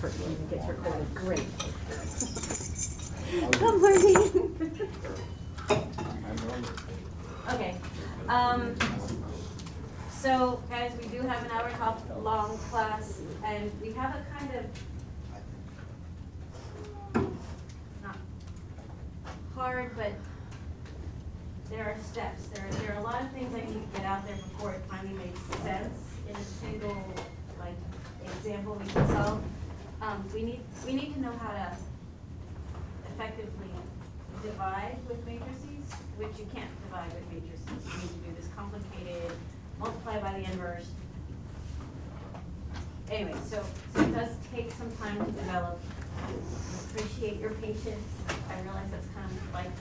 effort when it gets recorded. Great. Good morning. Okay. So guys, we do have an hour and a half long class, and we have a kind of not hard, but there are steps. There are a lot of things I need to get out there before it finally makes sense in a single like example we can solve. We need to know how to effectively divide with matrices, which you can't divide with matrices. You need to do this complicated multiply by the inverse. Anyway, so it does take some time to develop. Appreciate your patience. I realize that's kind of like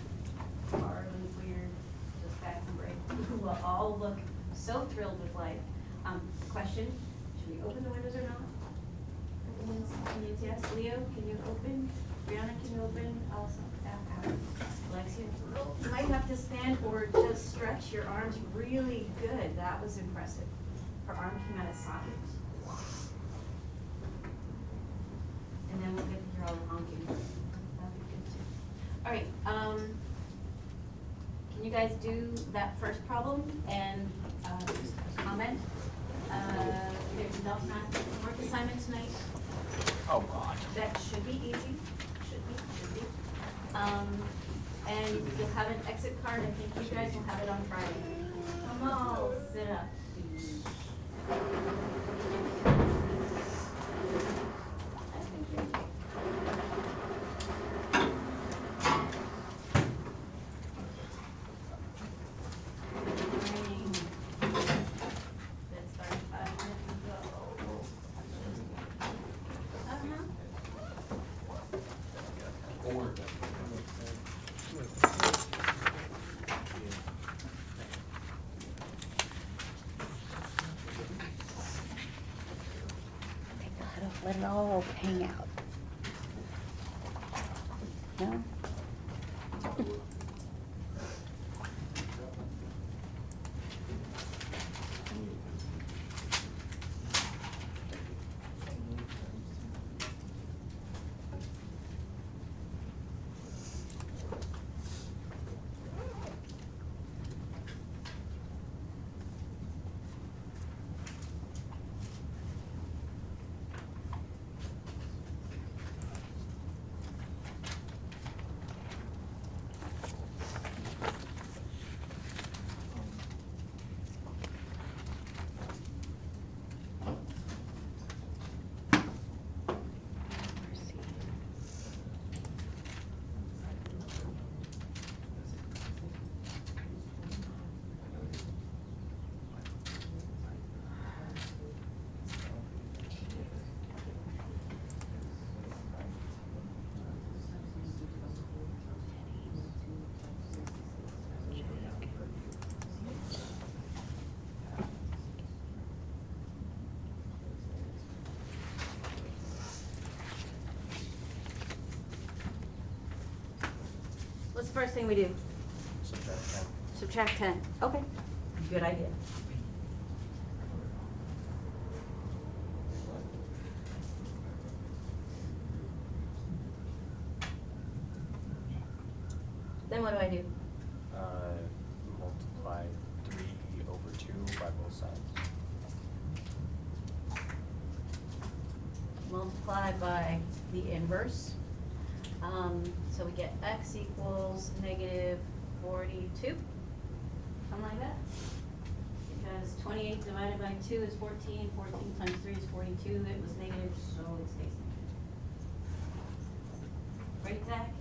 hard and weird, just fast and break. We will all look so thrilled with life. Question, should we open the windows or not? Opinions, yes. Leo, can you open? Brianna, can you open? Also, Alexia, you might have to stand or just stretch your arms really good. That was impressive. Her arm came out of sockets. And then we'll get to hear all the honking. That'd be good too. All right, can you guys do that first problem and just comment? There's no homework assignment tonight. Oh God. That should be easy. Should be. And you'll have an exit card. I think you guys will have it on Friday. Come on, sit up. I think you're okay. Let's start 5 minutes ago. Let it all hang out. No? What's the first thing we do? Subtract 10. Subtract 10. Okay. Good idea. Then what do I do? Multiply 3 over 2 by both sides. Multiply by the inverse. So we get x equals negative 42, something like that. Because 28 divided by 2 is 14, 14 times 3 is 42, it was negative, so it stays negative. Right, Zach?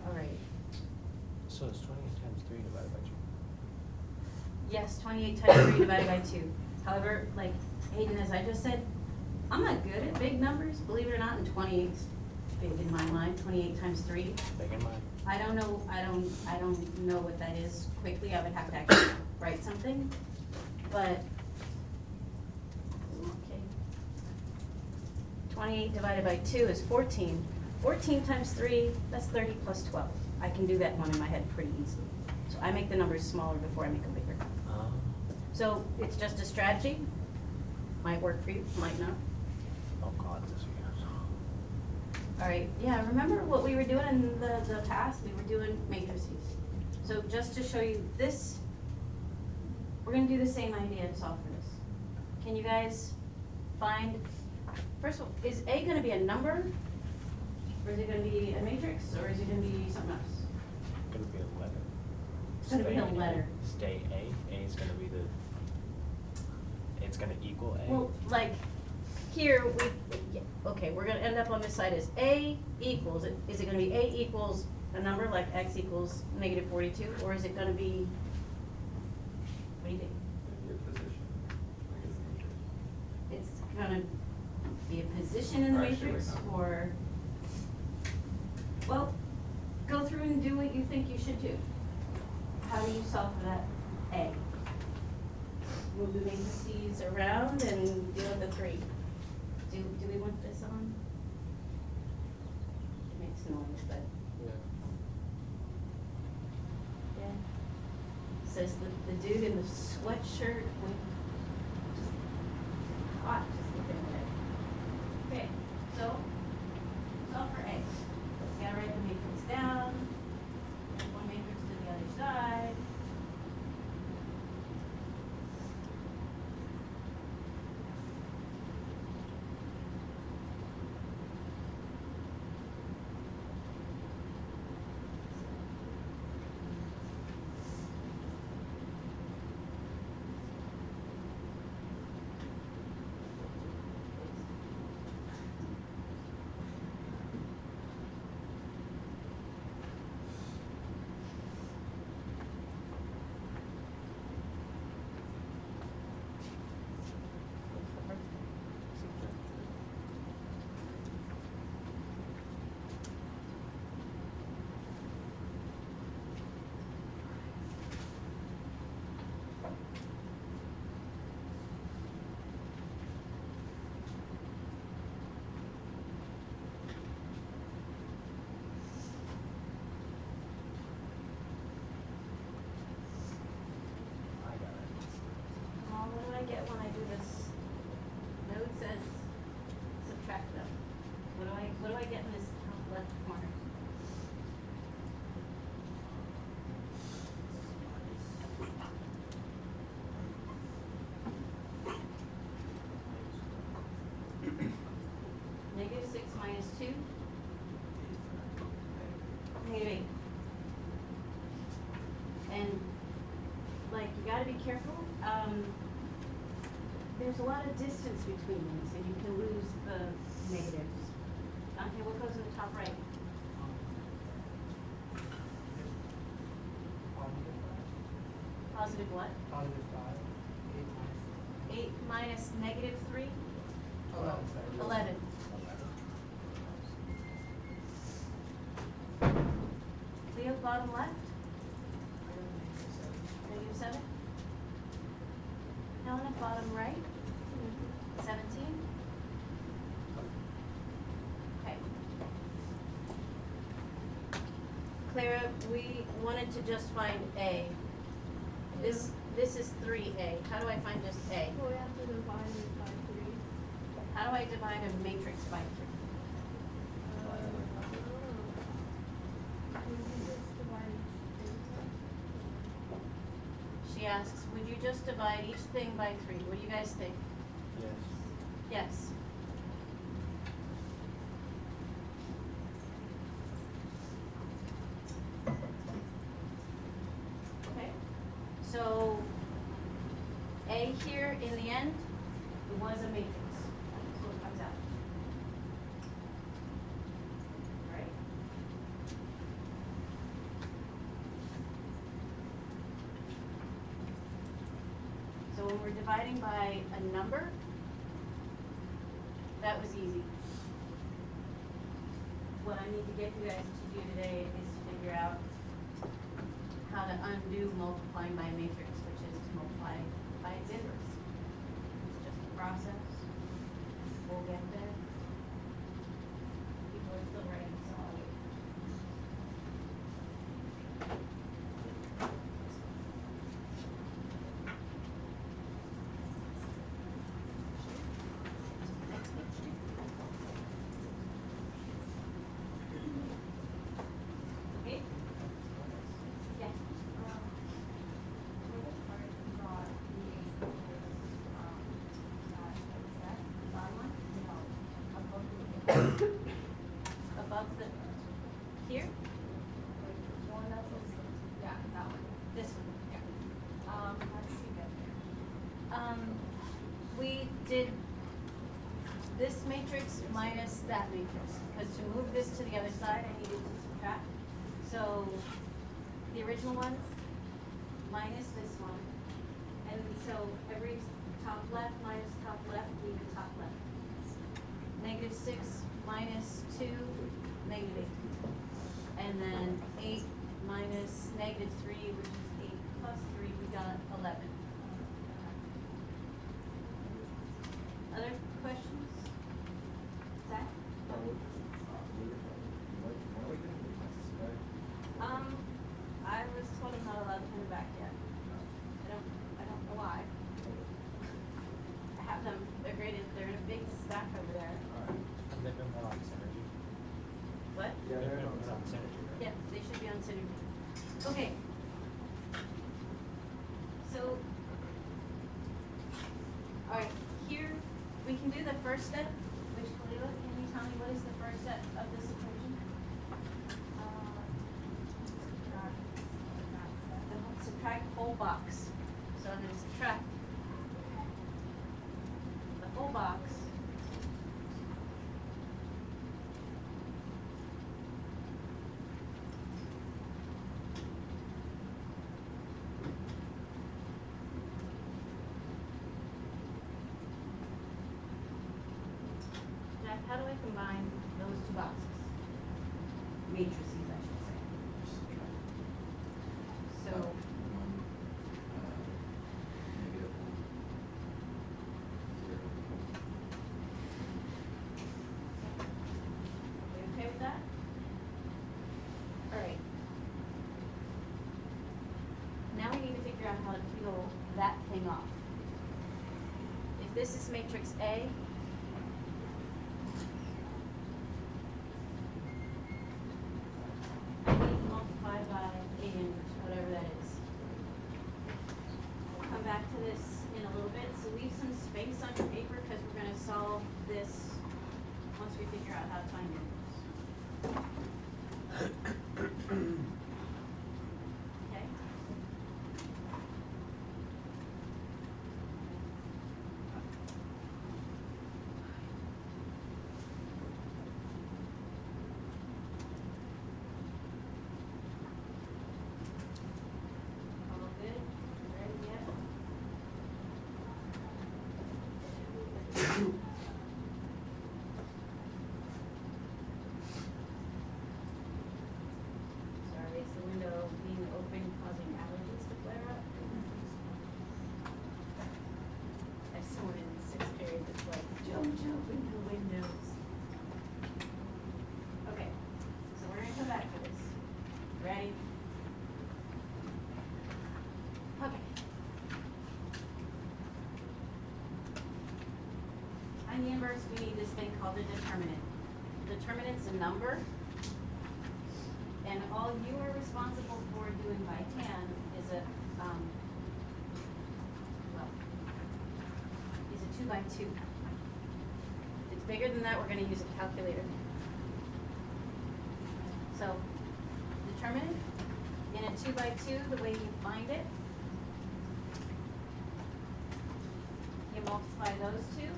All right. So it's 28 times 3 divided by 2. Yes, 28 times 3 divided by 2. However, like Hayden, as I just said, I'm not good at big numbers, believe it or not, and 28's big in my mind, 28 times 3. Big in mine. I don't know what that is quickly, I would have to actually write something, but, okay. 28 divided by 2 is 14. 14 times 3, that's 30 plus 12. I can do that one in my head pretty easily. So I make the numbers smaller before I make them bigger. So it's just a strategy. Might work for you, might not. Oh God, this year. All right, yeah, remember what we were doing in the past? We were doing matrices. So just to show you this, we're gonna do the same idea to solve for this. Can you guys find, first of all, is A gonna be a number? Or is it gonna be a matrix, or is it gonna be something else? Gonna be a letter. It's gonna be a Stay- letter. Stay A, A is gonna be it's gonna equal A. Well, like, here, okay, we're gonna end up on this side as A equals, is it gonna be A equals a number like X equals negative 42, or is it gonna be, what do you think? Your position. It's gonna be a position in the Actually, matrix, no. or, well, go through and do what you think you should do. How do you solve for that A? Move the matrices around and deal with the 3. Do we want this on? It makes noise, but, yeah. Says the dude in the sweatshirt with just hot just looking at it. Okay, so solve for A. You gotta write the matrix down. And one matrix to the other side. I got it. What do I get when I do this? Node says subtract them. What do I get in this top left corner? Negative 6 minus 2? Negative 8. And, like, you gotta be careful. There's a lot of distance between these, and you can lose the negatives. Okay, what goes in the top right? Positive what? Positive 5, 8 8 minus negative 3? 11. 11. Leo, bottom left? Negative 7? Helena, bottom right? 17? Okay. Clara, we wanted to just find A. This is 3A. How do I find just A? Well, we have to divide it by 3. How do I divide a matrix by 3? We can just divide each thing. She asks, would you just divide each thing by 3? What do you guys think? Yes. Yes. Okay, so A here in the end, it was a matrix. That's what comes out. Right? So when we're dividing by a number, that was easy. What I need to get you guys to do today is to figure out how to undo multiplying by a matrix, which is to multiply by its inverse. It's just a process. We'll get there. People are still writing, so I'll wait. did this matrix minus that matrix, because to move this to the other side, I needed to subtract. So, the original one minus this one, and so every top left minus top left, leave the top left. -6 minus 2, -8. And then 8 minus -3, which is 8 plus 3, we got 11. Other questions? Zach? I was told I'm not allowed to turn it back yet. I don't know why. I have them, they're graded, they're in a big stack over there. Have they been more on synergy? What? They've been more on synergy, right? Yeah, they should be on synergy. Okay. So, alright, here, we can do the first step, which Kalila, can you tell me what is the first step of this equation? Subtract whole box. So I'm gonna subtract the whole box. Jack, how do I combine those two boxes? Matrices, I should say. So, you okay with that? Alright. Now we need to figure out how to peel that thing off. If this is matrix A, I need to multiply by A inverse, whatever that is. We'll come back to this in a little bit, so leave some space on your paper because we're gonna solve this once we figure out how to find it. Okay? All good? Ready yet? Sorry, is the window being open causing allergies to flare up? I have someone in the 6th period that's like, don't open the windows. Okay, so we're gonna come back to this. Ready? Okay. On the inverse, we need this thing called a determinant. Determinant's a number, and all you are responsible for doing by hand is a 2x2. If it's bigger than that, we're gonna use a calculator. So, determinant, in a 2x2, the way you find it, you multiply those two,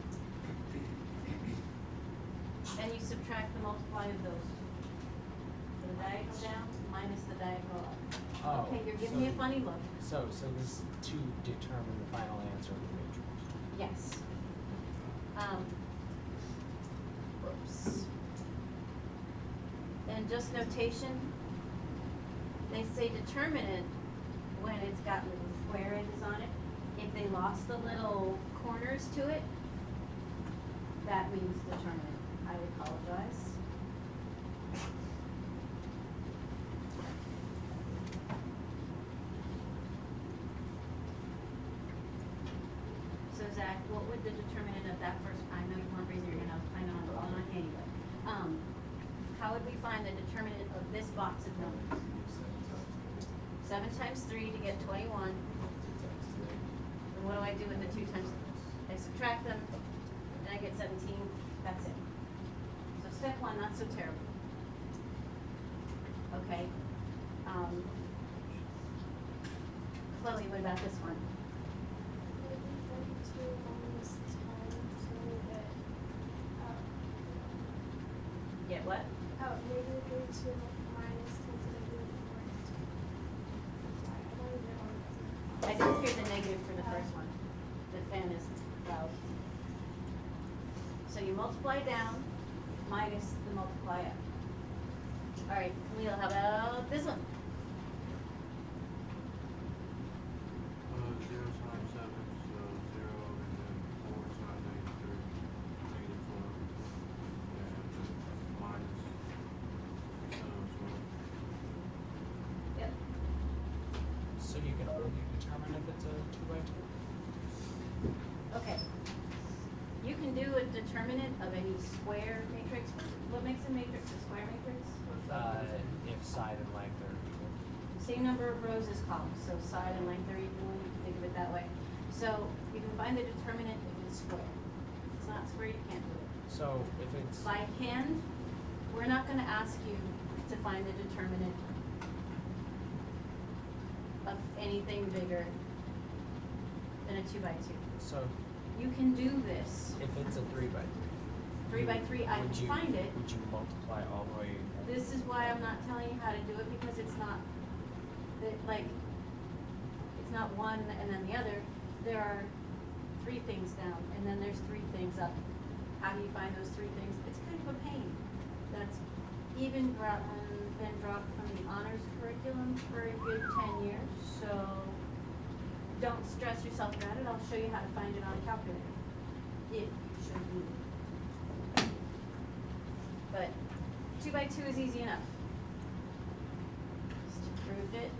and you subtract the multiply of those two. So the diagonal down minus the diagonal up. Oh, Okay, you're giving me a funny look. So this is to determine the final answer of the matrix. Yes. Whoops. And just notation, they say determinant when it's got little square edges on it. If they lost the little corners to it, that means determinant. I apologize. So Zach, what would the determinant of that first, I know you weren't raising your hand, I was planning on going on anyway. How would we find the determinant of this box of numbers? 7 times 3 to get 21. And what do I do with the 2 times? I subtract them, and I get 17. That's it. So step 1, not so terrible. Okay. Chloe, what about this one? 32 minus 10. get what? Oh, negative 32 minus 10 to the negative 4. Sorry, I don't even know what I didn't hear the negative for the first one. The fan is loud. So you multiply down minus the multiply up. All right, Camille, how about this one? 0 times 7, so 0, and then 4 times -3, -12, and minus 12. Yep. So you can only determine if it's a 2x2? Okay. You can do a determinant of any square matrix. What makes a matrix a square matrix? If side and length are equal. Same number of rows as columns, so side and length are equal, you can think of it that way. So you can find the determinant if it's square. If it's not square, you can't do it. So if it's, By hand, we're not gonna ask you to find the determinant of anything bigger than a 2x2. so You can do this. if it's a 3x3. 3x3, I can find it. Would you multiply all the way? This is why I'm not telling you how to do it, because it's not, like, it's not one and then the other. There are 3 things down, and then there's 3 things up. How do you find those 3 things? It's kind of a pain. That's even been dropped from the honors curriculum for a good 10 years, so don't stress yourself about it. I'll show you how to find it on a calculator, if you should need it. But 2x2 is easy enough. Just proved it.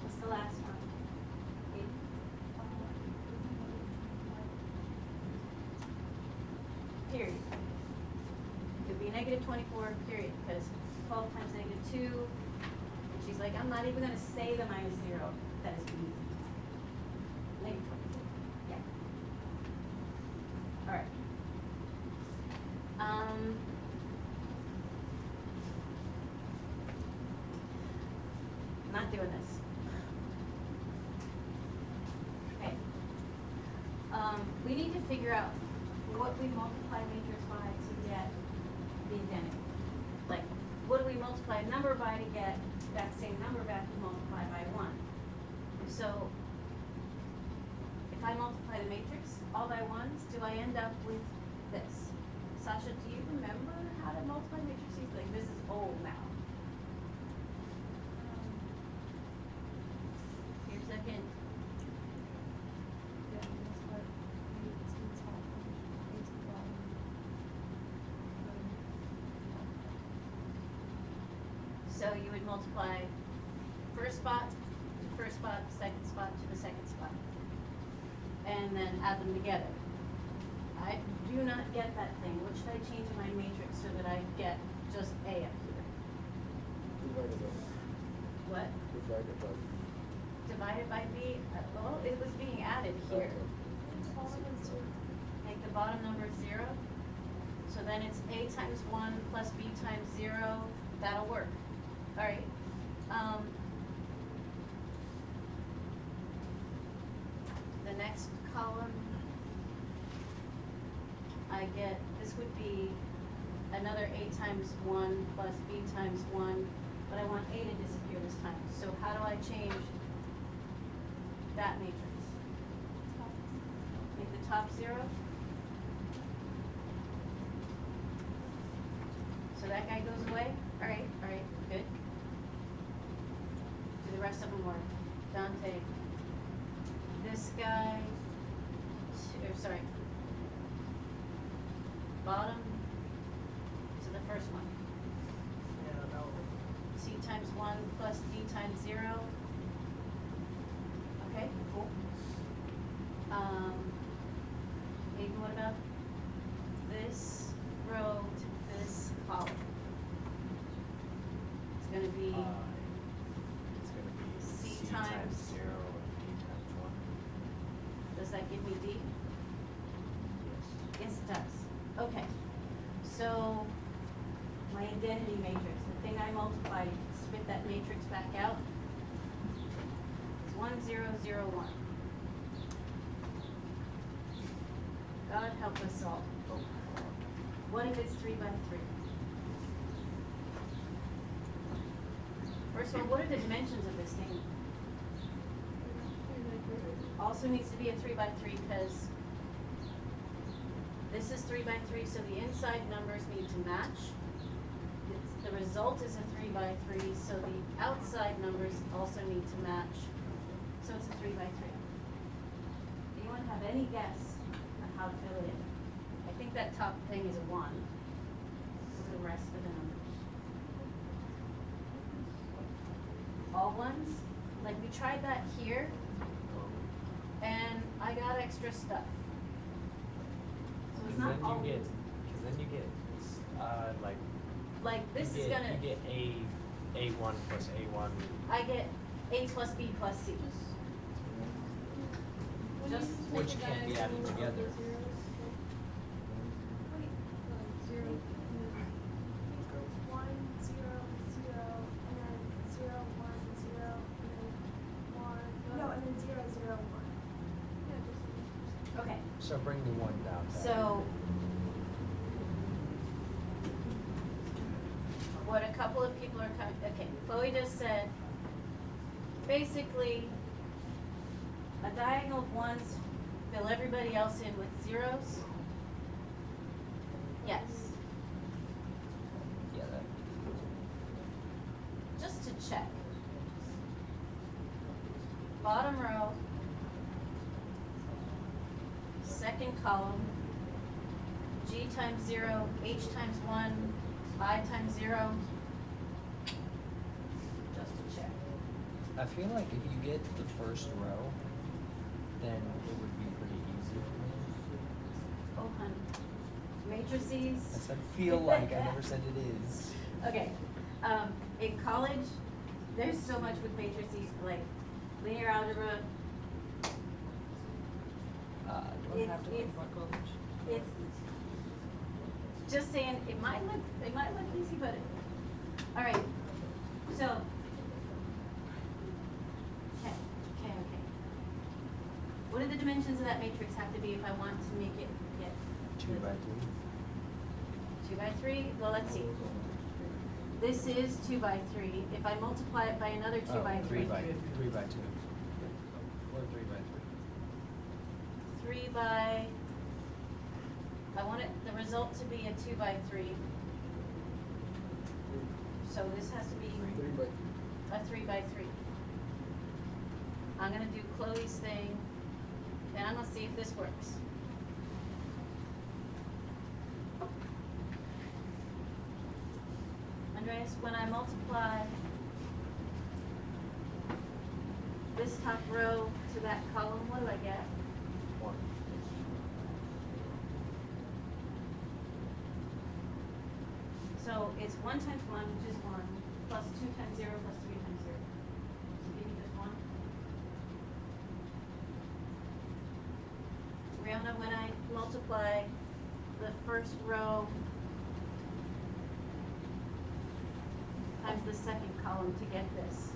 What's the last one? 8. Period. It would be -24, period, because 12 times -2, and she's like, I'm not even gonna say the -0, that is easy. -24, yeah. All right. Not doing this. Okay. We need to figure out what we multiply matrix by to get the identity. Like, what do we multiply a number by to get that same number back to multiply by 1? So, if I multiply the matrix all by 1s, do I end up with this? Sasha, do you remember how to multiply matrices? Like, this is old now. Here's a hint. So you would multiply first spot to first spot, second spot to the second spot, and then add them together. I do not get that thing. What should I change in my matrix so that I get just A up here? What? Divided by B? Well, it was being added here. Make the bottom number 0. So then it's A times 1 plus B times 0. That'll work. All right. The next column, I get, this would be another A times 1 plus B times 1, but I want A to disappear this time. So how do I change that matrix? Make the top 0. So that guy goes away? All right, good. Do the rest of them work? Dante. This guy, sorry. Bottom to the first one. Yeah, no. C times 1 plus D times 0. Okay, cool. Maybe what about this row to this column? It's gonna be It's gonna be C C times- times 0 and D times 1. does that give me D? Yes. Yes, it does. Okay. So my identity matrix, the thing I multiplied, spit that matrix back out, is 1, 0, 0, 1. God help us all. What if it's 3 by 3? First of all, what are the dimensions of this thing? Also needs to be a 3 by 3 because this is 3 by 3, so the inside numbers need to match. The result is a 3 by 3, so the outside numbers also need to match. So it's a 3 by 3. Anyone have any guess on how to fill it in? I think that top thing is a 1. What's the rest of the numbers? All ones? Like we tried that here, and I got extra stuff. So it's not all. Because then you get, Like this you is get, gonna. You get A1 plus A1. I get A plus B plus C. Just Which can't be added together. Wait, 0, 1, 0, 0, and then 0, 1, 0, and then 1. No, and then 0, 0, 1. Yeah, just. Okay. So bring the 1 down. So, what a couple of people are coming, okay, Chloe just said, basically, a diagonal of 1s fill everybody else in with 0s? Yes. Yeah, that. Just to check. Bottom row, second column, G times 0, H times 1, I times 0. Just to check. I feel like if you get the first row, then it would be pretty easy. Oh, honey. Matrices. I said feel like, I never said it is. Okay, in college, there's so much with matrices, like linear algebra. Do I have to leave my college? It's just saying, it might look easy, but, all right, so. Okay. What do the dimensions of that matrix have to be if I want to make it get? 2 by 3. 2 by 3, well, let's see. This is 2 by 3. If I multiply it by another 2 by 3. 3 by 2. Or 3 by 3. 3 by, I want it, the result to be a 2 by 3. So this has to be a 3 by 3. I'm gonna do Chloe's thing, and I'm gonna see if this works. Andreas, when I multiply this top row to that column, what do I get? 1. So it's 1 times 1, which is 1, plus 2 times 0, plus 3 times 0. So give me just 1. Rihanna, when I multiply the first row times the second column to get this,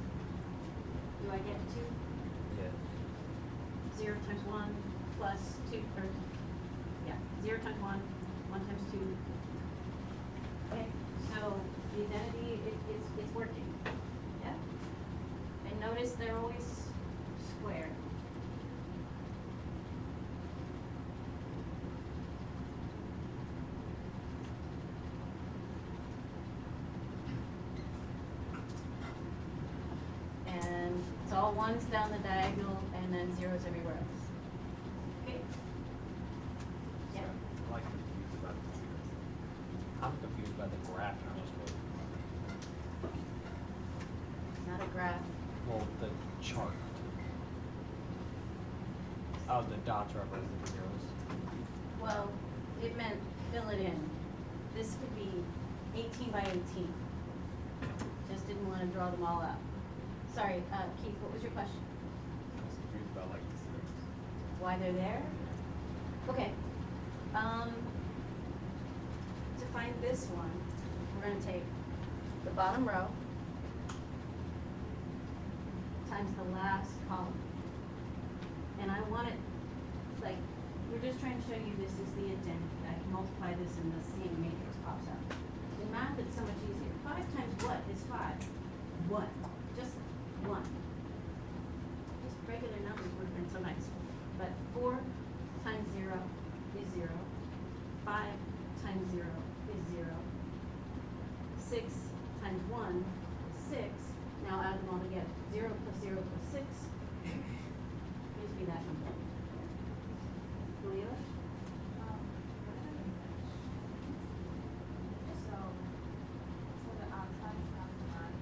do I get 2? Yeah. 0 times 1 plus 2, or, yeah, 0 times 1, 1 times 2. Okay, so the identity, it's working, yeah? And notice they're always square. And it's all 1s down the diagonal and then 0s everywhere else. Okay? Yeah. I'm confused by the graph you just wrote. It's not a graph. Well, the chart. Oh, the dots represent the zeros. Well, it meant fill it in. This could be 18 by 18. Just didn't want to draw them all out. Sorry, Keith, what was your question? I was confused about like the zeros. Why they're there? Okay. To find this one, we're gonna take the bottom row times the last column. And I want it, like, we're we're just trying to show you this is the intent. I can multiply this and the same matrix pops out. In math, it's so much easier. 5 times what is 5? 1. Just 1. Just regular numbers would have been so nice. But 4 times 0 is 0. 5 times 0 is 0. 6 times 1 is 6. Now add them all together. 0 plus 0 plus 6 gives me that number. Leah? So the outside is not much.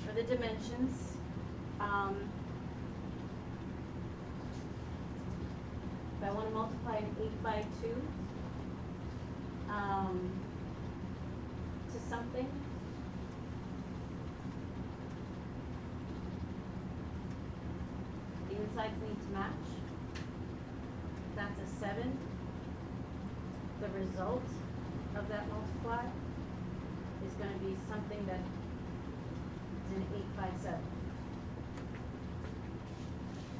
For the dimensions, if I want to multiply an 8 by 2 to something, the insides need to match. If that's a 7, the result of that multiply is going to be something that is an 8 by 7.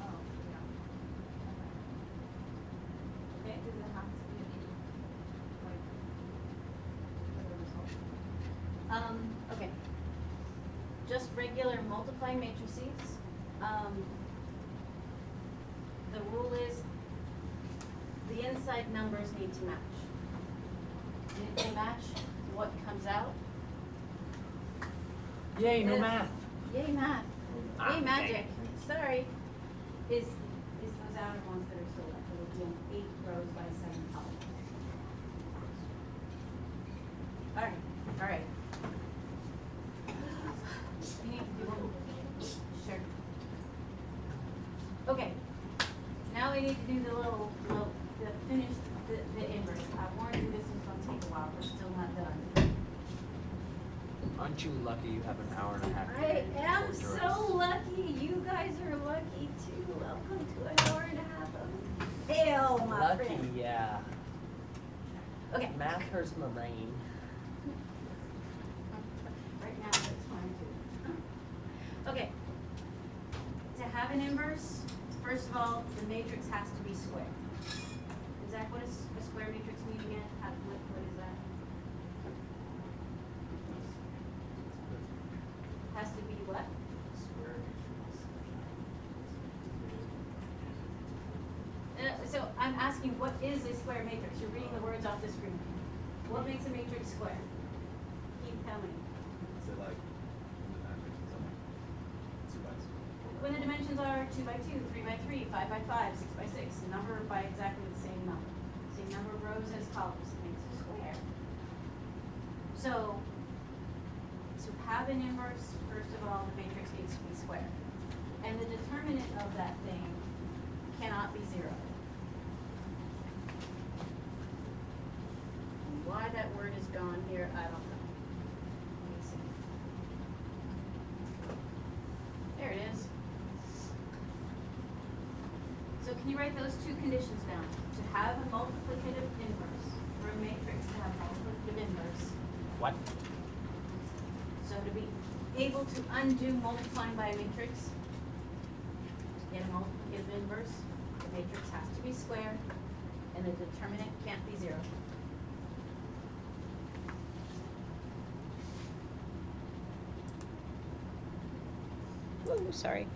Oh, yeah. Okay? Does it have to be an 8? Like, for the result? Okay. Just regular multiply matrices. The rule is the inside numbers need to match. And if they match, what comes out? Yay, no Yes. math. Yay, math. Ah, Yay, magic. dang Sorry. Is those outer ones that are still left. It'll be an 8 rows by 7 columns. All right. You need to do one. Sure. Okay. Now we need to do the finish, the inverse. I warned you this was gonna take a while. We're still not done. Aren't you lucky you have an hour and a half? I period am before so yours? lucky. You guys are lucky too. Welcome to an hour and a half of hell, my Lucky, friend. yeah. Okay. Math hurts my brain. Right now, that's fine too. Okay. To have an inverse, first of all, the matrix has to be square. Zach, what is a square matrix mean again? What is that? Has to be what? Square So I'm asking, what is a square matrix? You're reading the words off the screen. What makes a matrix square? Keep telling me. So like, the dimensions are like 2 by 2. When the dimensions are 2 by 2, 3 by 3, 5 by 5, 6 by 6, the number by exactly the same number. Same number of rows as columns, it makes a square. So, to have an inverse, first of all, the matrix needs to be square. And the determinant of that thing cannot be 0. Why that word is gone here, I don't know. Let me see. There it is. So can you write those two conditions down? To have a multiplicative inverse, for a matrix to have multiplicative inverse. What? So to be able to undo multiplying by a matrix, to get a multiplicative inverse, the matrix has to be square, and the determinant can't be 0. Ooh, sorry.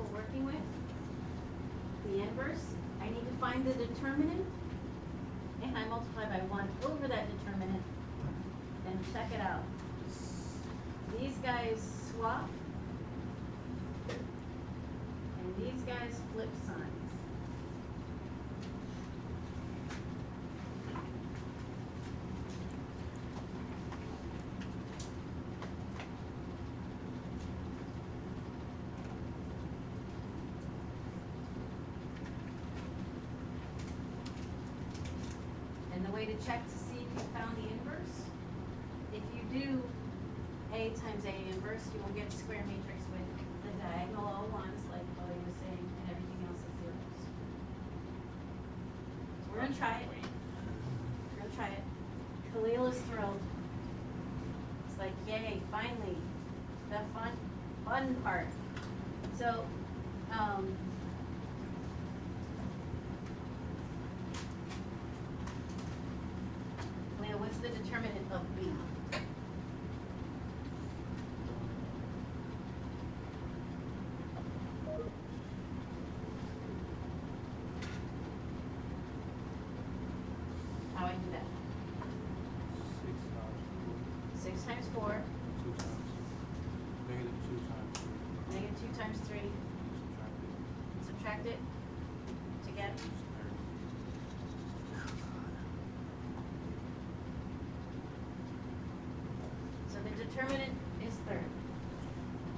comfortable working with. The inverse, I need to find the determinant, and I multiply by 1 over that determinant, and check it out. These guys swap, and these guys flip signs. And the way to check to see if you found the inverse, if you do A times A inverse, you will get a square matrix with the diagonal all ones, like Chloe was saying, and everything else is zeros. So we're gonna try it. We're gonna try it. Khalil is thrilled. It's like, yay, finally, the fun part. So, Leah, what's the determinant of B? How I do that? 6 times 4, negative 2 times 3, subtract it to get. So the determinant is 3rd.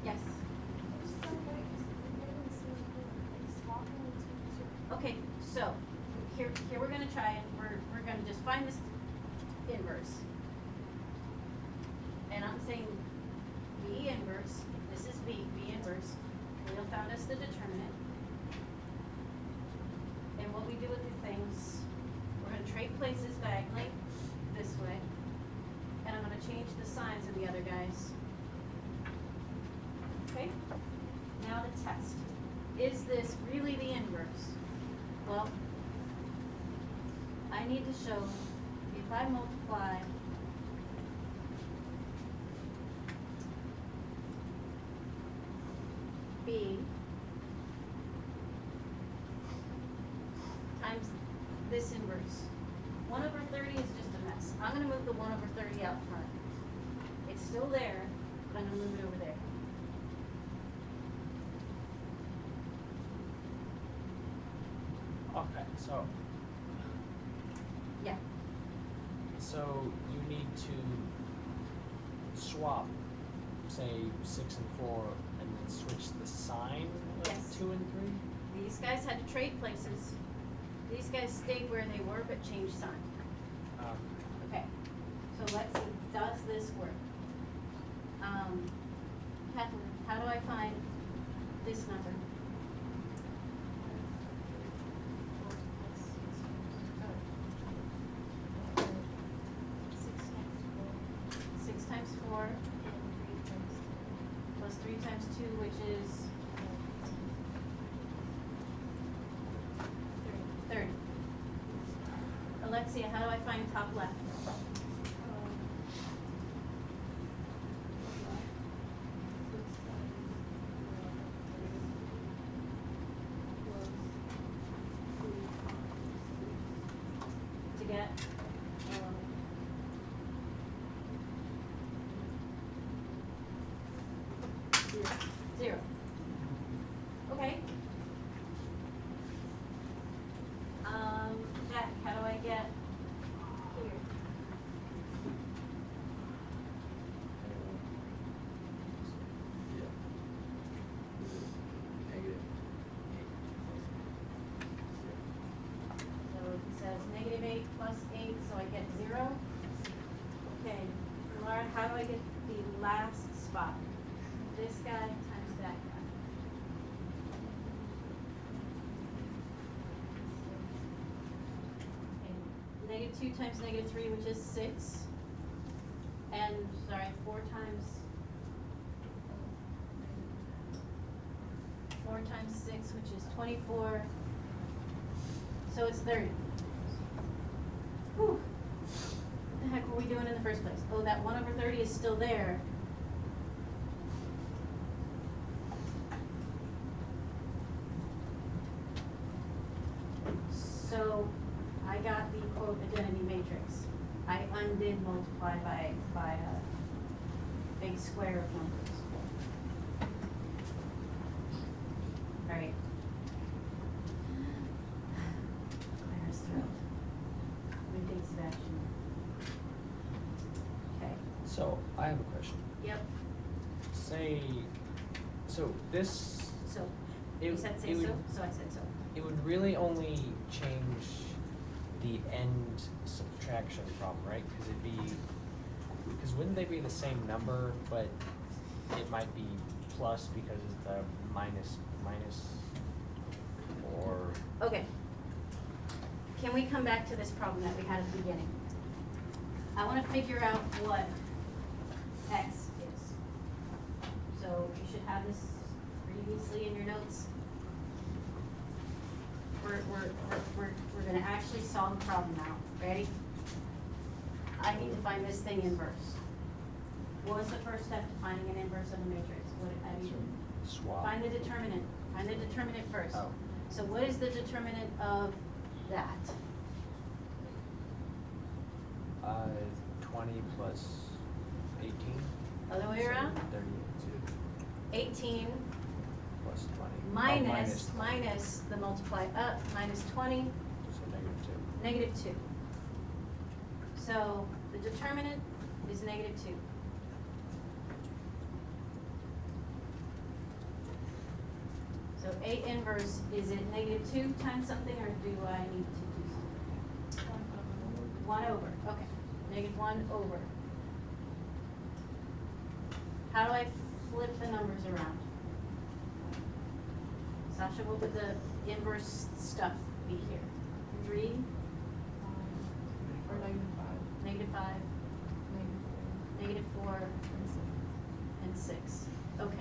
Yes. So wait, we're getting the same thing, like swapping the two. Okay, so here we're gonna try it. We're gonna just find this inverse. And I'm saying B inverse, this is B inverse. Khalil found us the determinant. And what we do with the things, we're gonna trade places diagonally this way. And I'm gonna change the signs of the other guys. Okay? Now the test. Is this really the inverse? Well, I need to show if I multiply B times this inverse. 1 over 30 is just a mess. I'm gonna move the 1 over 30 out front. It's still there, but I'm gonna move it over there. Okay, so, Yeah. so you need to swap, say, 6 and 4, and then switch the sign of Yes. 2 and 3? These guys had to trade places. These guys stayed where they were but changed sign. Okay, so let's see, does this work? Kathleen, how do I find this number? Six times 4 plus 3 times 2, which is 30. Alexia, how do I find top left? To get? 0. Okay. Jack, how do I get here? So it says -8 plus 8, so I get 0. Okay, Laura, how do I get the last spot? This guy times that guy. Okay, -2 times -3, which is 6. And, sorry, 4 times 6, which is 24. So it's 30. Whew. What the heck were we doing in the first place? Oh, that 1 over 30 is still there. So I got the quote identity matrix. I undid multiply by a big square of numbers. All right. Claire's thrilled. We take some action. Okay, So I have a question. yep, Say, so this, so, it, you said say it would, so, so I said so. it would really only change the end subtraction problem, right? Cause it'd be, cause wouldn't they be the same number, but it might be plus because it's the minus, or, Okay. Can we come back to this problem that we had at the beginning? I wanna figure out what x is. So you should have this previously in your notes. We're gonna actually solve the problem now. Ready? I need to find this thing inverse. What was the first step to finding an inverse of a matrix? What have you? swap. Find the determinant. Find the determinant first. Oh. So what is the determinant of that? 20 plus 18? Other way around? 32 18 plus 20. Oh, minus the multiply up, minus 20, So -2. negative 2. So the determinant is negative 2. So A inverse, is it negative 2 times something, or do I need to do something? 1 over, okay, negative 1 over. How do I flip the numbers around? Sasha, what would the inverse stuff be here? 3, Or negative 5, negative 4, and 6. Okay.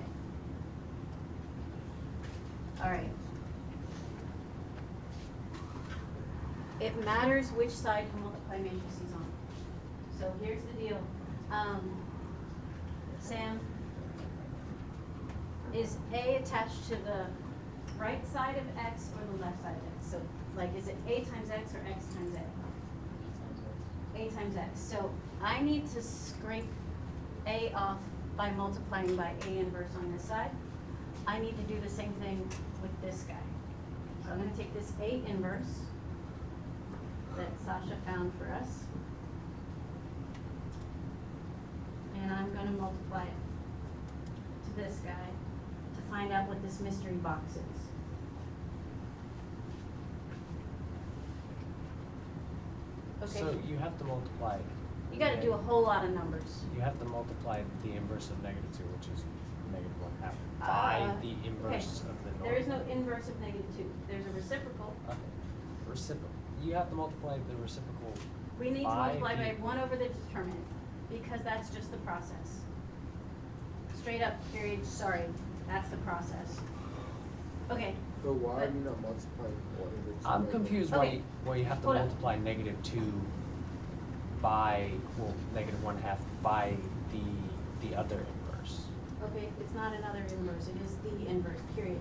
All right. It matters which side you multiply matrices on. So here's the deal. Sam, is A attached to the right side of X or the left side of X? So like, is it A times X or X times A? A times X. So I need to scrape A off by multiplying by A inverse on this side. I need to do the same thing with this guy. So I'm gonna take this A inverse that Sasha found for us. And I'm gonna multiply it to this guy to find out what this mystery box is. Okay, So you have to multiply. you gotta do a whole lot of numbers. You have to multiply the inverse of -2, which is -1/2, by the inverse of the norm. There is no inverse of negative 2. There's a reciprocal. Okay. Reciprocal. You have to multiply the reciprocal. We need to by multiply by the- 1 over the determinant, because that's just the process. Straight up, period, sorry, that's the process. Okay, But why are But- you not multiplying one over two? I'm by confused Okay. why you have to Hold up. multiply -2 by, well, -1/2 by the other inverse. okay, it's not another inverse, it is the inverse, period.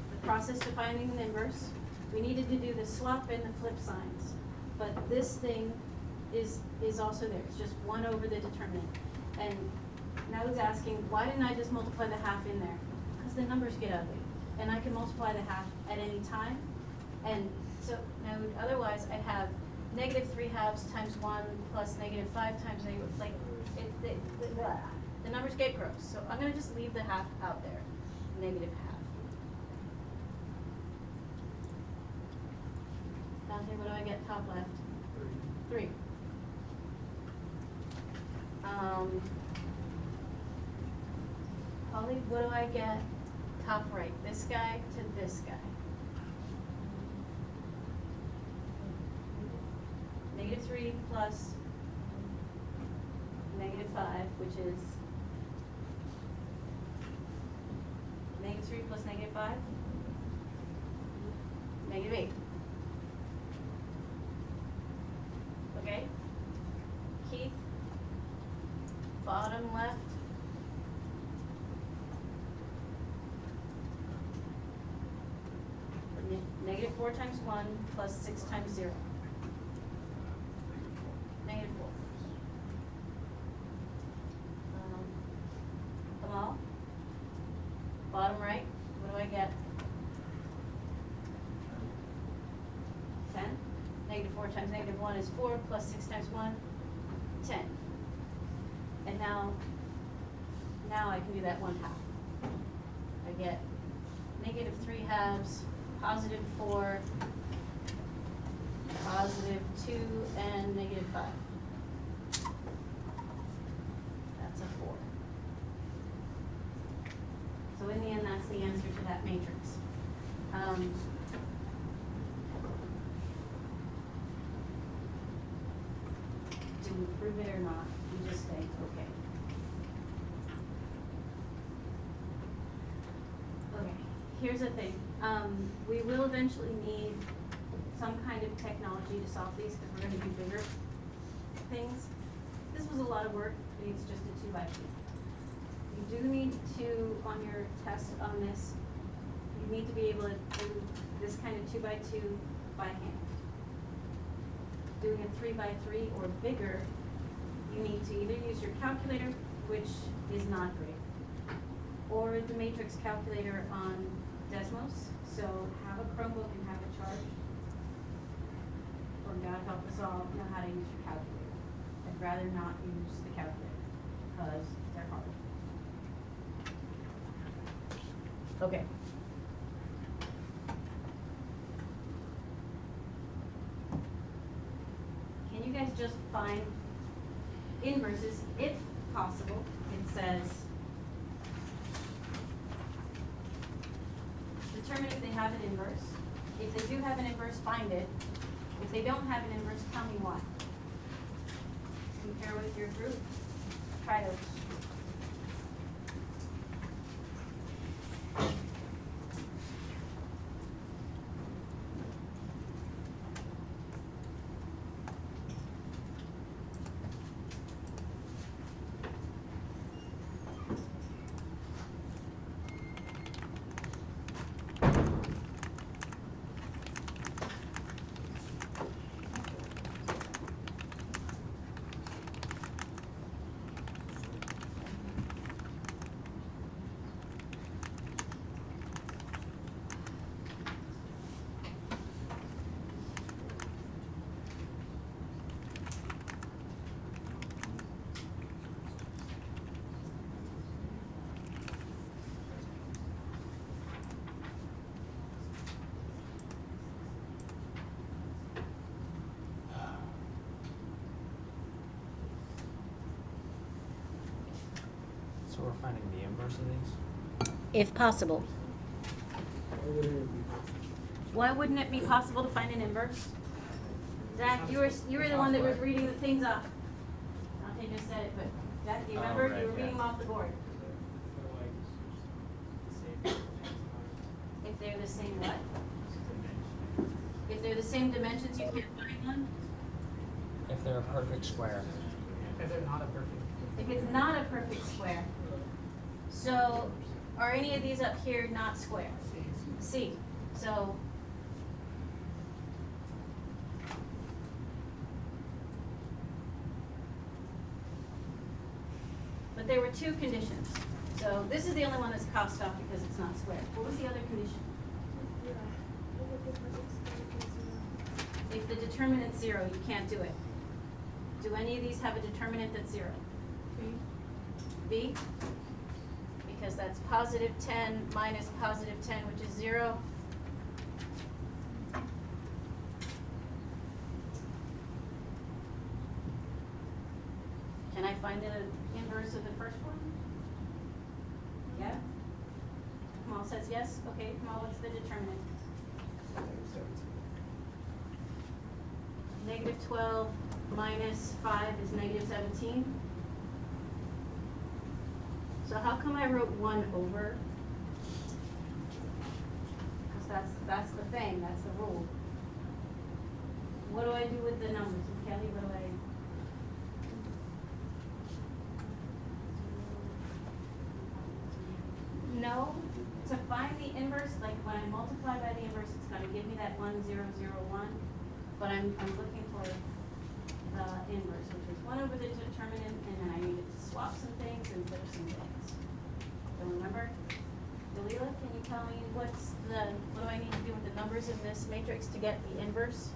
The process to finding an inverse, we needed to do the swap and the flip signs, but this thing is also there, it's just 1 over the determinant. And now he's asking, why didn't I just multiply the half in there? Because the numbers get ugly, and I can multiply the half at any time. And so, now, otherwise, I have -3/2 times 1 plus -5 times negative, like, blah. The numbers get gross, so I'm gonna just leave the half out there, -1/2. Dante, what do I get top left? 3. Holly, what do I get top right? This guy to this guy. -3 plus -5, which is -3 plus -5, -8. Okay? Keith, bottom left. Negative 4 times 1 plus 6 times 0. Negative 4. Kamal? Bottom right, what do I get? 10. Negative 4 times negative 1 is 4 plus 6 times 1, 10. And now I can do that 1 half. I get negative 3 halves, positive 4, positive 2, and negative 5. That's a 4. So in the end, that's the answer to that matrix. Do we prove it or not? We just say, okay. Okay, here's the thing. We will eventually need some kind of technology to solve these because we're gonna do bigger things. This was a lot of work, but it's just a 2x2. You do need to, on your test on this, you need to be able to do this kind of 2x2 by hand. Doing a 3x3 or bigger, you need to either use your calculator, which is not great, or the matrix calculator on Desmos. So have a Chromebook and have it charged. Or God help us all know how to use your calculator. I'd rather not use the calculator because they're hard. Okay. Can you guys just find inverses, if possible? It says, determine if they have an inverse. If they do have an inverse, find it. If they don't have an inverse, tell me why. Compare with your group. Try to. So we're finding the inverse of these? If possible. Why wouldn't it be possible to find an inverse? Zach, you were the one that was reading the things off. Dante just said it, but Zach, do you Oh, remember? right, You were yeah. reading them off the board. If they're the same what? If they're the same dimensions, you can't find one? If they're a perfect square. If they're not a perfect. If it's not a perfect square. So, are any of these up here not square? C. So, but there were two conditions. So this is the only one that's crossed off because it's not square. What was the other condition? If the determinant's 0, you can't do it. Do any of these have a determinant that's 0? B? Because that's positive 10 minus positive 10, which is 0. Can I find the inverse of the first one? Yeah? Kamal says yes. Okay, Kamal, what's the determinant? Negative 12 minus 5 is negative 17. So how come I wrote 1 over? Because that's the thing, that's the rule. What do I do with the numbers? Kelly, what do I? No, to find the inverse inverse, like when I multiply by the inverse, it's gonna give me that 1,0,0,1, but I'm looking for the inverse, which is 1 over the determinant, and then I needed to swap some things and flip some things. So remember? Dalila, can you tell me what do I need to do with the numbers in this matrix to get the inverse?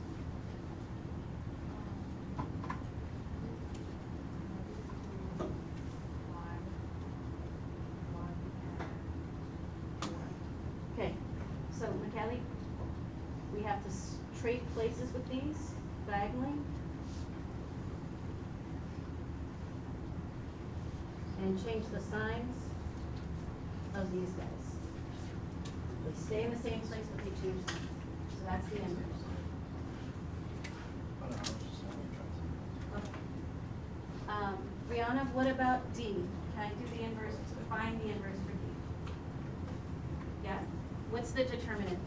Okay, so McKelly, we have to trade places with these diagonally. And change the signs of these guys. They stay in the same place, but they change signs. So that's the inverse. I don't know, I was just Okay. Brianna, what about D? Can I do the inverse, find the inverse for D? Yeah? What's the determinant?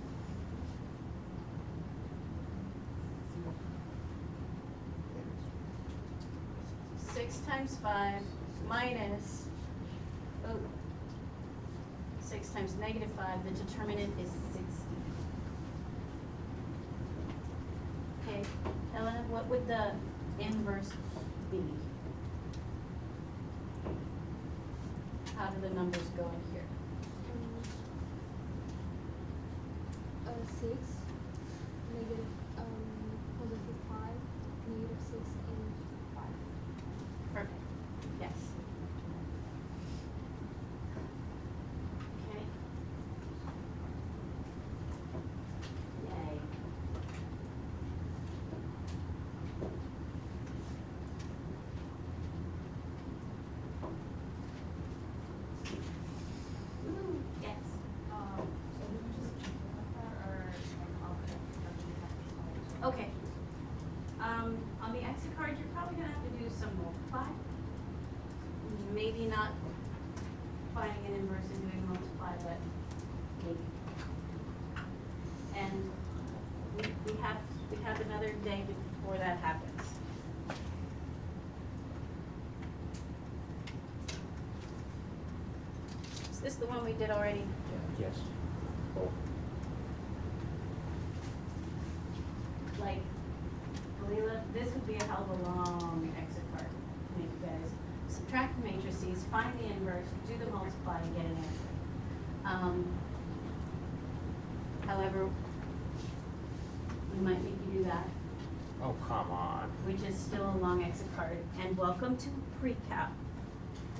Six times 5 minus, 6 times -5, the determinant is 60. Okay, Helena, what would the inverse be? How do the numbers go in here? 6, negative, positive 5, negative 6, and 5. Perfect, yes. Okay. Yay. Woo, yes. Okay. On the exit card, you're probably gonna have to do some multiply. Maybe not finding an inverse and doing multiply, but maybe. And we have another day before that happens. Is this the one we did already? Yes. Like, Kalila, this would be a hell of a long exit card to make you guys subtract the matrices, find the inverse, do the multiply, and get an answer. However, we might make you do that, Oh, come on. which is still a long exit card. And welcome to pre-cap,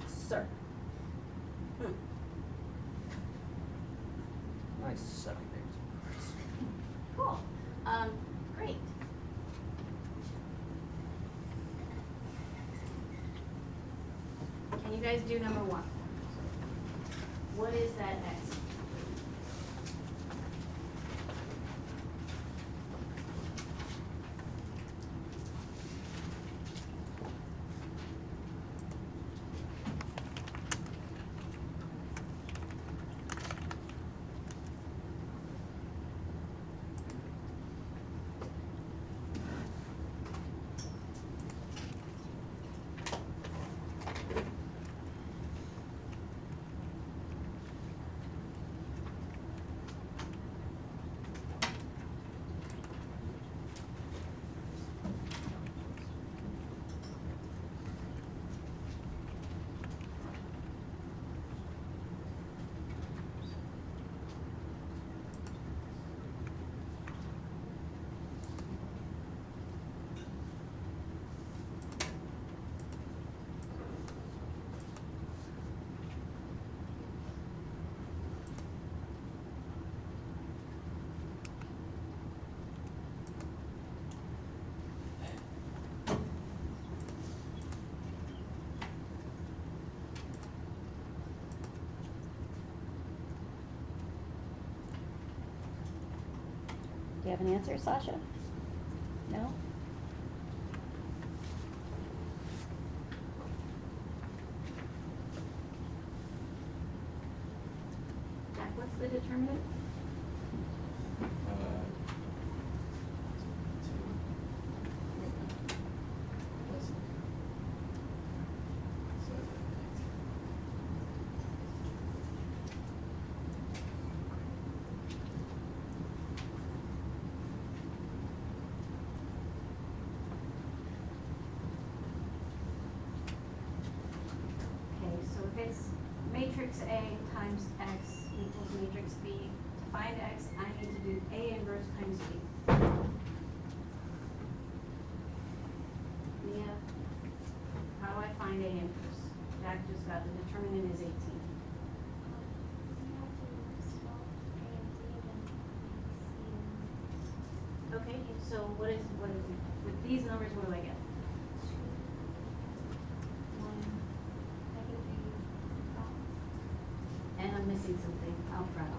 sir. Nice sucking things. Cool. Great. Can you guys do number 1? What is that x? Do you have an answer, Sasha? No? Jack, what's the determinant? if it's matrix A times X equals matrix B, to find X, I need to do A inverse times B. Mia, how do I find A inverse? Jack just got the determinant is 18. Okay, so what is, with these numbers, what do I get? And I'm missing something out front.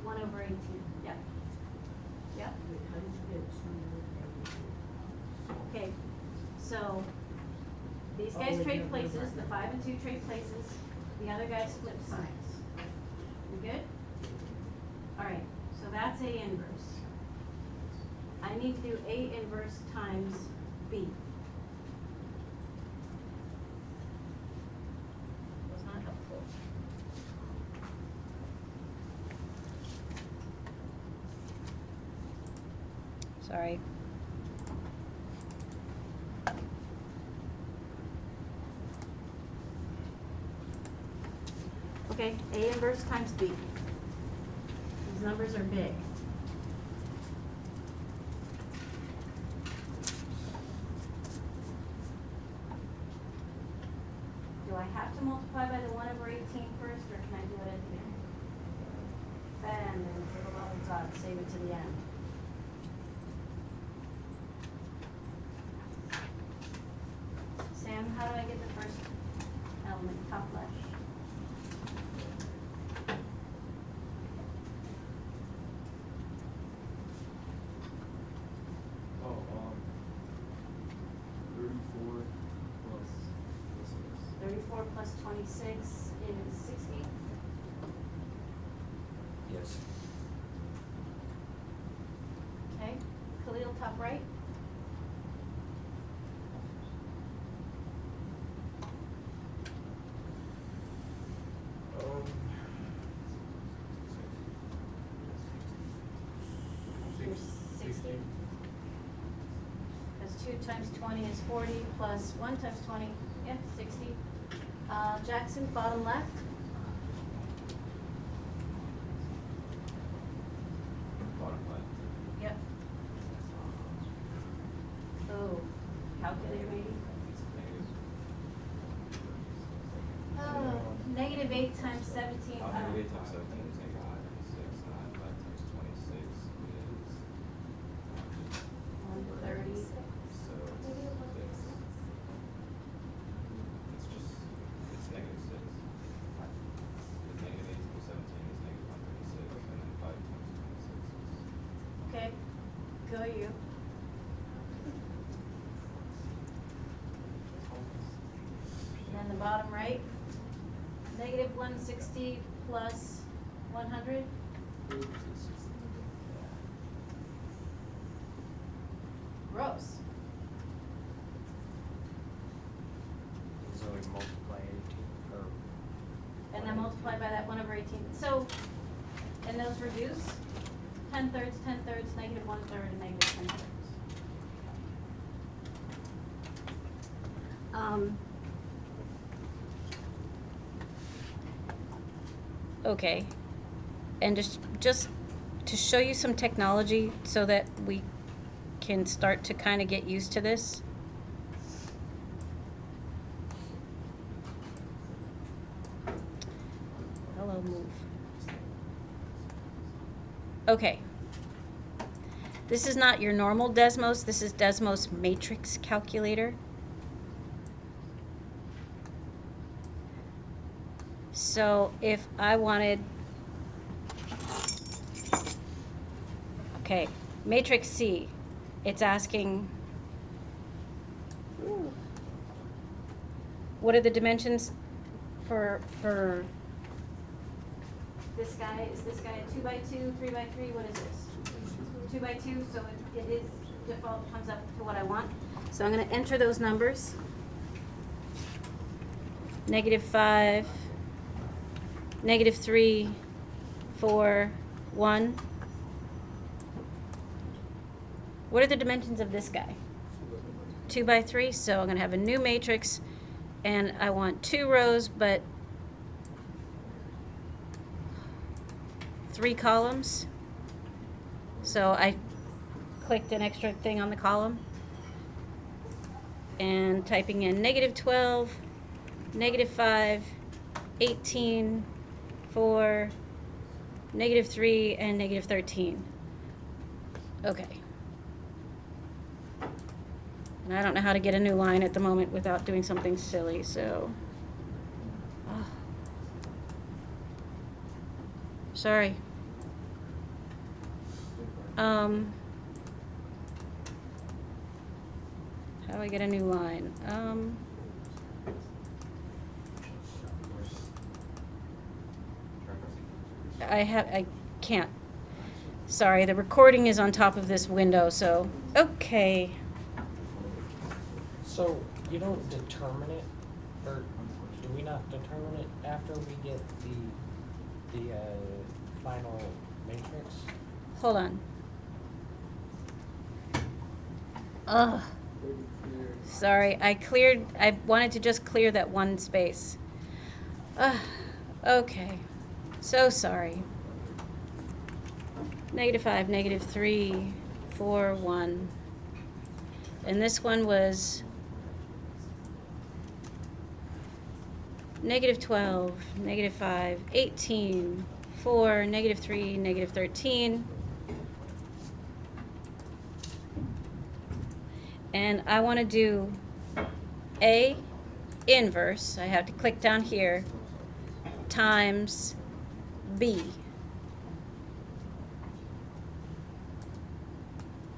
1 over 18, yep. Yep. Okay, so these guys trade places, the 5 and 2 trade places, the other guys flip sides. We good? Alright, so that's A inverse. I need to do A inverse times B. Was not helpful. Sorry. Okay, A inverse times B. These numbers are big. Do I have to multiply by the 1 over 18 first, or can I do it at the end? And then for the love of God, save it to the end. Sam, how do I get the first element, top left? Oh, 34 plus this. 34 plus 26 is 60. Yes. Okay, Khalil, top right. Here's 60. That's 2 times 20 is 40, plus 1 times 20, yeah, 60. Jackson, bottom left. Bottom left. Yep. Oh, calculator maybe? It's negative. Oh, negative 8 times 17. Negative 8 times 17 is negative 136, and 5 times 26 is 130. so it's just, it's negative 6. The negative 8 times 17 is negative 136, and then 5 times 26 is. Okay, go you. And then the bottom right, negative 160 plus 100. Gross. So we multiply 18, or. And then multiply by that 1 over 18. So, and those reduce, 10 thirds, negative 1/3, and negative 10 thirds. Okay. And just to show you some technology so that we can start to kind of get used to this. Hello, move. Okay. This is not your normal Desmos. This is Desmos matrix calculator. So if I wanted, okay, matrix C, it's asking, what are the dimensions for This guy, is this guy a 2 by 2, 3 by 3, what is this? 2 by 2, so it is default comes up to what I want. So I'm gonna enter those numbers. -5, -3, 4, 1. What are the dimensions of this guy? 2 by 3, so I'm gonna have a new matrix, and I want 2 rows, but 3 columns. So I clicked an extra thing on the column, and typing in -12, -5, 18, 4, -3, and -13. Okay. And I don't know how to get a new line at the moment without doing something silly, so. Oh. Sorry. How do I get a new line? I can't. Sorry, the recording is on top of this window, so, okay. So you don't determine it, or do we not determine it after we get the final matrix? Hold on. Ugh. Pretty clear. Sorry, I wanted to just clear that one space. Okay. So sorry. -5, -3, 4, 1. And this one was -12, -5, 18, 4, -3, -13. And I want to do A inverse, I have to click down here, times B.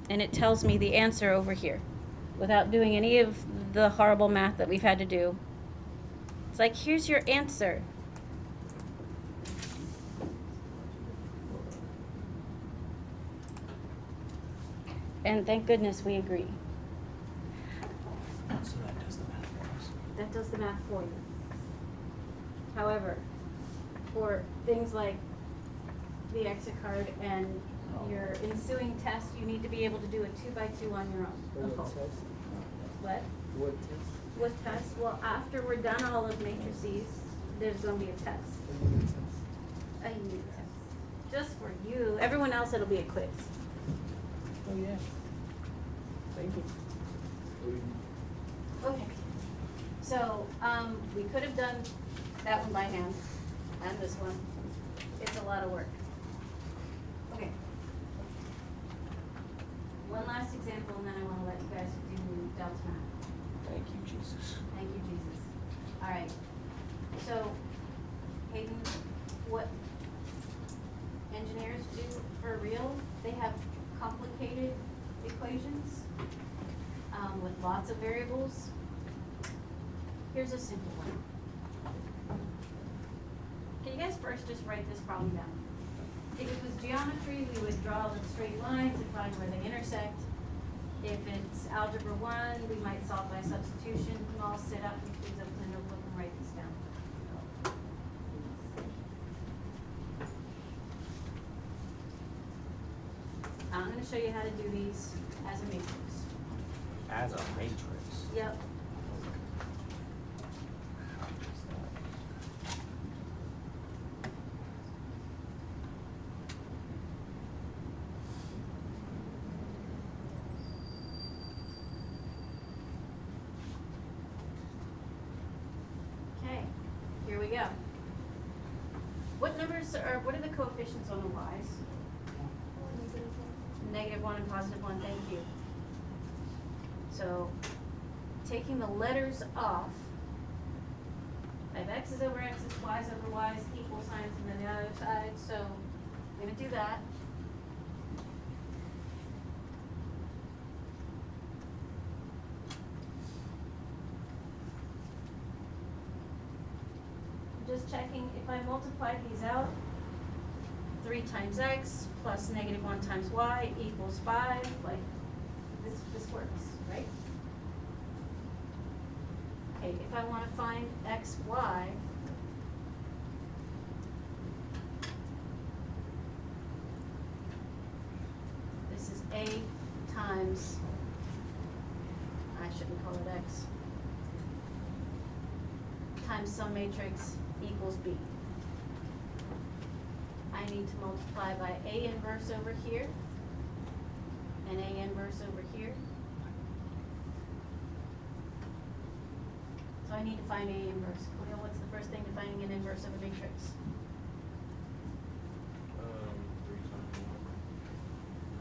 And it tells me the answer over here without doing any of the horrible math that we've had to do. It's like, here's your answer. And thank goodness we agree. So that does the math for us. That does the math for you. However, for things like the exit card and your ensuing test, you need to be able to do a 2 by 2 on your own. What test? What? What test? With tests? Well, after we're done all of matrices, there's gonna be a test. What test? A unit test. Just for you. Everyone else, it'll be a quiz. Oh yeah. Thank you. Okay. So, we could have done that one by hand, and this one. It's a lot of work. Okay. One last example, and then I wanna let you guys do Delta math. Thank you, Jesus. Thank you, Jesus. All right. So, Hayden, what engineers do for real, they have complicated equations with lots of variables. Here's a simple one. Can you guys first just write this problem down? If it was geometry, we would draw the straight lines and find where they intersect. If it's algebra 1, we might solve by substitution. You can all sit up and please open the notebook and write this down. I'm gonna show you how to do these as a matrix. As a matrix. Yep. How is that? Okay, here we go. What are the coefficients on the y's? -1 and +1, thank you. So, taking the letters off, I have x's over x's, y's over y's, equal signs, and then the other side, so I'm gonna do that. Just checking, if I multiply these out, 3 times x plus -1 times y equals 5, like, this works, right? Okay, if I wanna find x, y, this is a times, I I shouldn't call it X, times some matrix equals B. I need to multiply by A inverse over here, and A inverse over here. So I need to find A inverse. Khalil, what's the first thing to finding an inverse of a matrix? 3 times 1,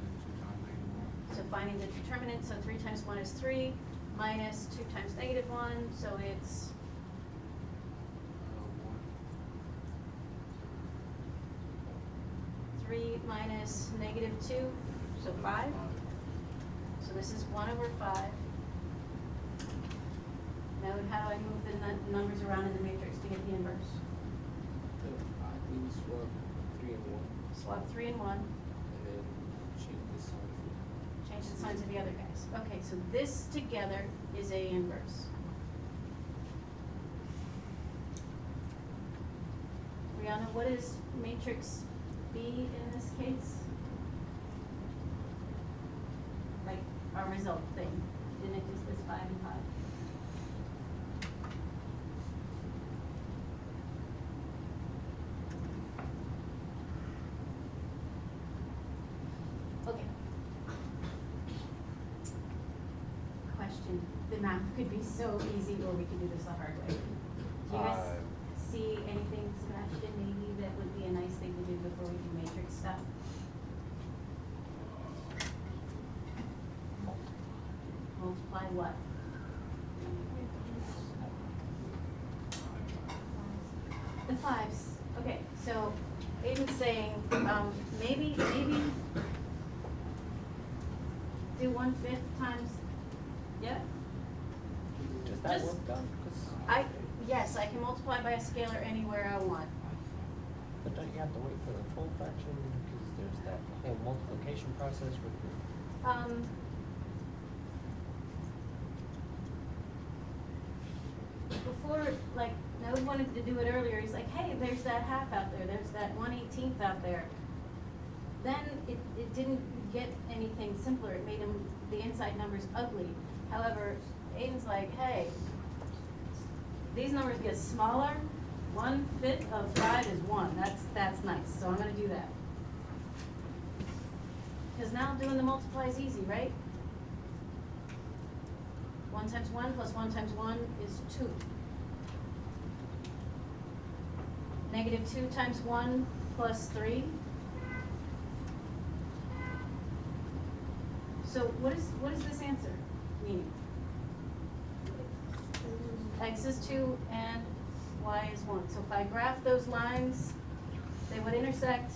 and 2 times -1. So finding the determinant, so 3 times 1 is 3, minus 2 times -1, so it's 1. 3 minus -2, so 5. So this is 1/5. Now, how do I move the numbers around in the matrix to get the inverse? We swap 3 and 1, Swap 3 and 1, and then change the sign. change the signs of the other guys. Okay, so this together is A inverse. Brianna, what is matrix B in this case? Like our result thing, didn't it just this 5 and 5? Okay. Question, the math could be so easy or we could do this the hard way. Do you guys see anything, Sebastian, maybe that would be a nice thing to do before we do matrix stuff? Multiply what? The 5s. Okay, so Aiden's saying, maybe do 1/5 times, yeah? Does that Just- work, Doug? 'Cause- Yes, I can multiply by a scalar anywhere I want. But don't you have to wait for the full fraction, because there's that whole multiplication process with the. Before, like, Node wanted to do it earlier, he's like, hey, there's that half out there, there's that 1/18 out there. Then it didn't get anything simpler, it made the inside numbers ugly. However, Aiden's like, hey, these numbers get smaller, 1/5 of 5 is 1, that's nice, so I'm gonna do that. Cause now doing the multiply is easy, right? 1 times 1 plus 1 times 1 is 2. -2 times 1 plus 3. So what is this answer meaning? X is 2 and Y is 1. So if I graph those lines, they would intersect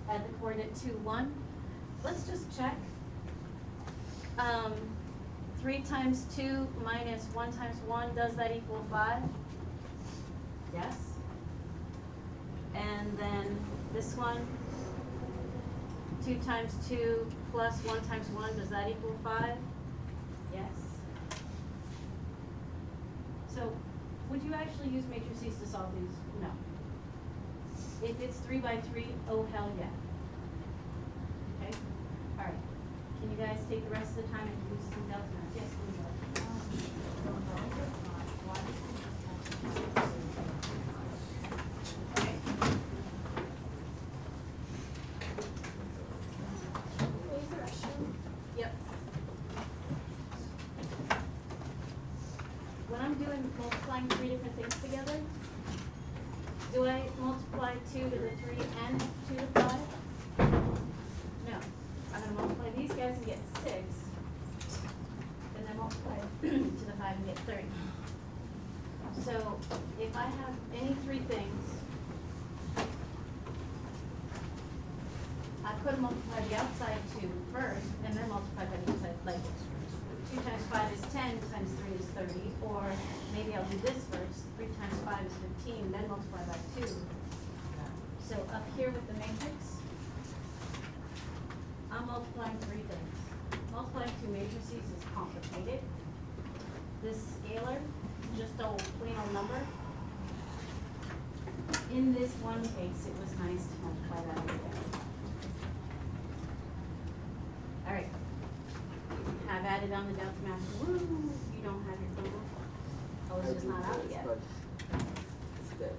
at the coordinate 2, 1. Let's just check. 3 times 2 minus 1 times 1, does that equal 5? Yes. And then this one, 2 times 2 plus 1 times 1, does that equal 5? Yes. So, would you actually use matrices to solve these? No. If it's 3 by 3, oh hell yeah. Okay? Alright. Can you guys take the rest of the time and do some delta math? Yes, please. Okay. Use the restroom. Yep. When I'm doing multiplying 3 different things together, do I multiply 2 to the 3 and 2 to the 5? No. I'm gonna multiply these guys and get 6, and then multiply to the 5 and get 30. So if I have any 3 things, I could multiply the outside 2 first, and then multiply by the inside, like 2 times 5 is 10, times 3 is 30, or maybe I'll do this first, 3 times 5 is 15, then multiply by 2. So up here with the matrix, I'm multiplying 3 things. Multiplying 2 matrices is complicated. This scalar, just a plain old number. In this one case, it was nice to multiply that over there. All right. Have at had it on the Delta map, woo, you don't have your phone. Oh, it's just not out yet. It's dead.